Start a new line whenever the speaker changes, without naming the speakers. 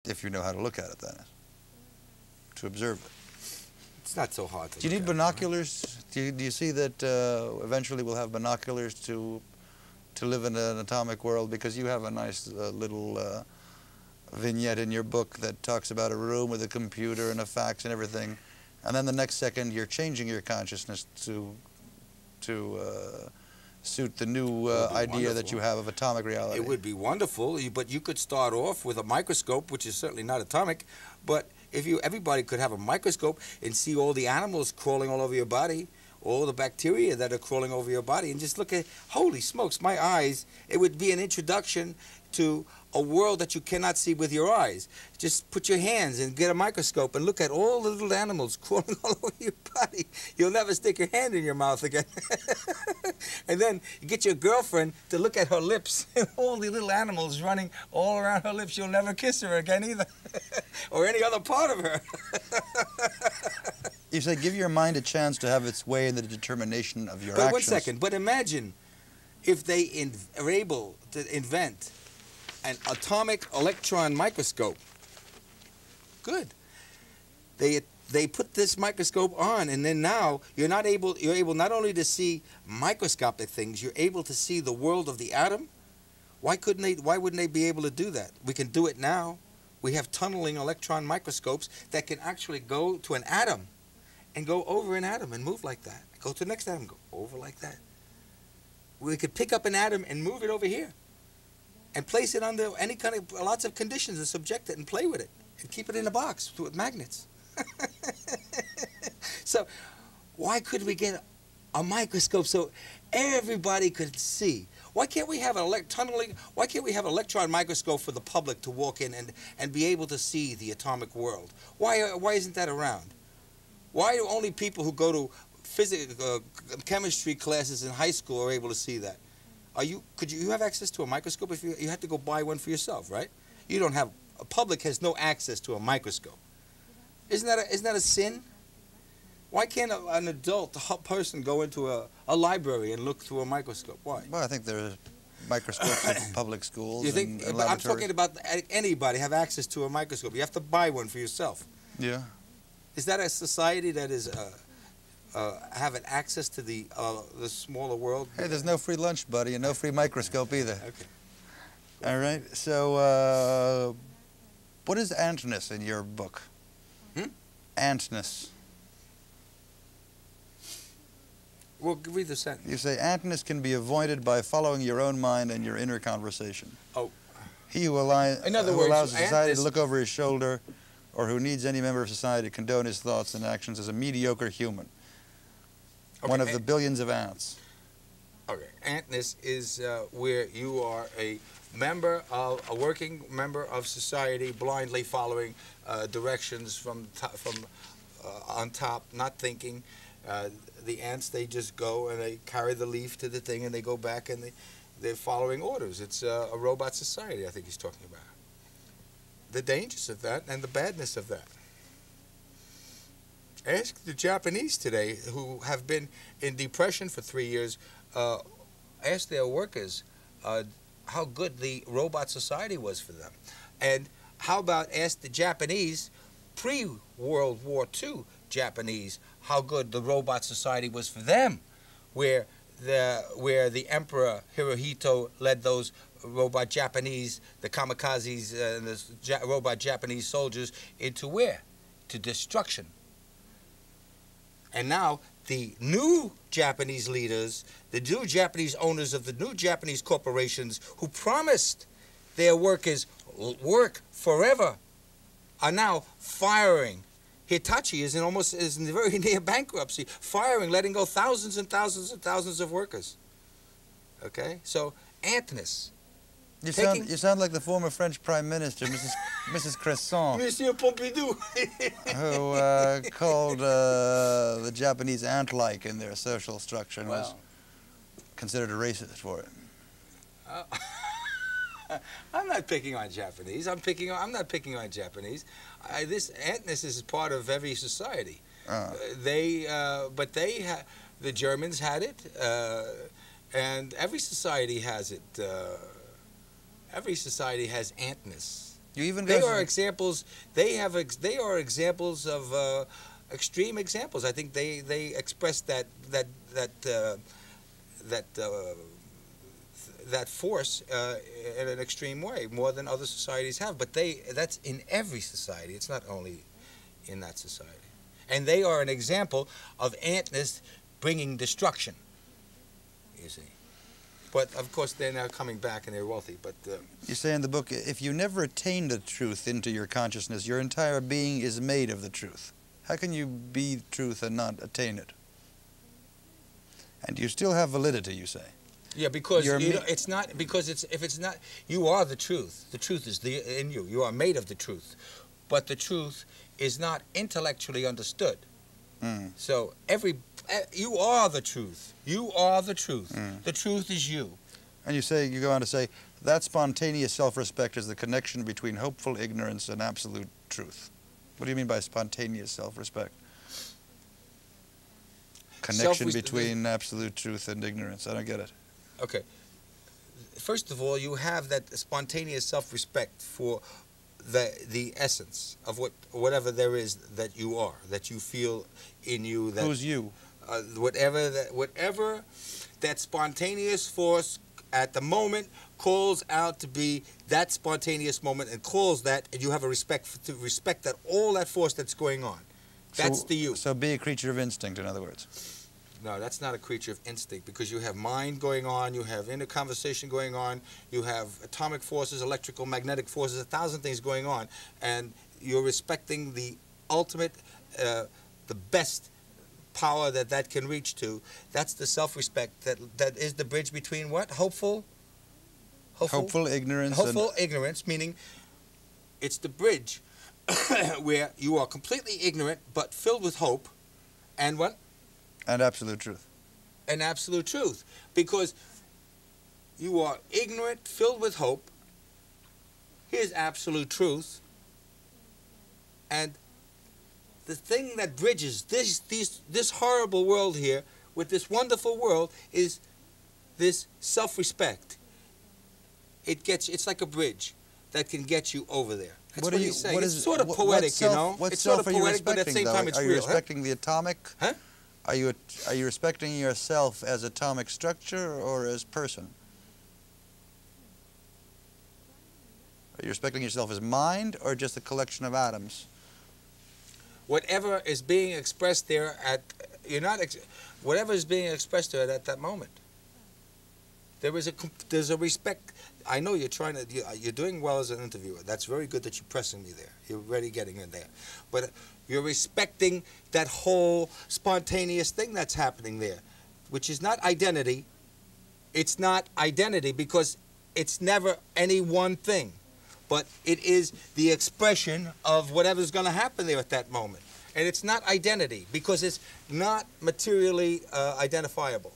If you know how to look at it, that is. To observe it.
It's not so hard to
Do you
look
need
at,
binoculars? Do you see that eventually we'll have binoculars to live in an atomic world? Because you have a nice little vignette in your book that talks about a room with a computer and a fax and everything, and then the next second you're changing your consciousness to suit the new idea that you have of atomic reality.
It would be wonderful, but you could start off with a microscope, which is certainly not atomic, but if everybody could have a microscope and see all the animals crawling all over your body, all the bacteria that are crawling over your body, and just look at, holy smokes, my eyes, it would be an introduction to a world that you cannot see with your eyes. Just put your hands and get a microscope and look at all the little animals crawling all over your body. You'll never stick your hand in your mouth again. And then you get your girlfriend to look at her lips and all the little animals running all around her lips. You'll never kiss her again either. Or any other part of her.
You say give your mind a chance to have its way in the determination of your actions.
But 1 second, but imagine if they are able to invent an atomic electron microscope. Good. They put this microscope on, and then now you're able not only to see microscopic things, you're able to see the world of the atom. Why wouldn't they be able to do that? We can do it now. We have tunneling electron microscopes that can actually go to an atom and go over an atom and move like that. Go to the next atom, go over like that. We could pick up an atom and move it over here and place it under any kind of, lots of conditions and subject it and play with it and keep it in a box with magnets. So why could we get a microscope so everybody could see? Why can't we have why can't we have an electron microscope for the public to walk in and be able to see the atomic world? Why isn't that around? Why do only people who go to chemistry classes in high school are able to see that? Could you have access to a microscope if you had to go buy one for yourself, right? You don't have, a public has no access to a microscope. Isn't that a sin? Why can't an adult person go into a library and look through a microscope? Why?
Well, I think there are microscopes in public schools.
You think?
And
I'm talking about anybody have access to a microscope. You have to buy one for yourself.
Yeah.
Is that a society that is having access to the smaller world?
Hey, there's no free lunch, buddy, and no free microscope either.
Okay.
All right. So, what is antness in your book? Antness.
Well, read the sentence.
You say antness can be avoided by following your own mind and your inner conversation.
Oh.
He who allows society to
antness,
look over his shoulder, or who needs any member of society to condone his thoughts and actions, is a mediocre human. Okay, one of the billions of ants.
Okay, antness is where you are a working member of society, blindly following directions from on top, not thinking. The ants, they just go and they carry the leaf to the thing and they go back and they're following orders. It's a robot society, I think he's talking about. The dangers of that and the badness of that. Ask the Japanese today who have been in depression for 3 years, ask their workers how good the robot society was for them. And how about ask the Japanese, pre-World War II Japanese, how good the robot society was for them, where the Emperor Hirohito led those robot Japanese, the kamikazes, and the robot Japanese soldiers into where? To destruction. And now the new Japanese leaders, the new Japanese owners of the new Japanese corporations who promised their workers work forever are now firing. Hitachi is very near bankruptcy, firing, letting go thousands and thousands and thousands of workers. Okay, so antness.
You sound like the former French Prime Minister, Mrs. Cresson,
Monsieur Pompidou,
who called the Japanese ant-like in their social structure and was considered a racist for it.
I'm not picking on Japanese. I'm not picking on Japanese. This antness is part of every society. The Germans had it, and every society has it. Every society has antness.
You even
They
go
are examples. They are examples of extreme examples. I think they express that force in an extreme way more than other societies have. But that's in every society. It's not only in that society. And they are an example of antness bringing destruction. You see. But of course, they're now coming back and they're wealthy. But
you say in the book, if you never attain the truth into your consciousness, your entire being is made of the truth. How can you be truth and not attain it? And you still have validity, you say.
Yeah, because it's not because if it's not, you are the truth. The truth is in you. You are made of the truth, but the truth is not intellectually understood. So you are the truth. You are the truth. The truth is you.
And you go on to say that spontaneous self-respect is the connection between hopeful ignorance and absolute truth. What do you mean by spontaneous self-respect? Connection between absolute truth and ignorance. I don't get it.
Okay. First of all, you have that spontaneous self-respect for the essence of whatever there is that you are, that you feel in you. That
who's you?
Whatever that spontaneous force at the moment calls out to be that spontaneous moment and calls that, and you have a respect that all that force that's going on. That's the you.
So be a creature of instinct, in other words.
No, that's not a creature of instinct, because you have mind going on, you have inner conversation going on, you have atomic forces, electrical, magnetic forces, 1,000 things going on, and you're respecting the ultimate, the best power that can reach to. That's the self-respect that is the bridge between what? Hopeful
ignorance.
Hopeful ignorance, meaning it's the bridge where you are completely ignorant but filled with hope, and what?
And absolute truth.
And absolute truth. Because you are ignorant, filled with hope. Here's absolute truth. And the thing that bridges this horrible world here with this wonderful world is this self-respect. It's like a bridge that can get you over there. That's what he's saying. It's sort of poetic, you know.
What
It's sort of
self are you
poetic, but at the same
respecting,
time it's
Are you
real.
respecting the atomic?
Huh?
Are you respecting yourself as atomic structure or as person? Are you respecting yourself as mind or just a collection of atoms?
Whatever is being expressed there whatever is being expressed there at that moment. There's a respect. I know you're doing well as an interviewer. That's very good that you're pressing me there. You're already getting in there. But you're respecting that whole spontaneous thing that's happening there, which is not identity. It's not identity because it's never any one thing, but it is the expression of whatever's going to happen there at that moment. And it's not identity because it's not materially identifiable.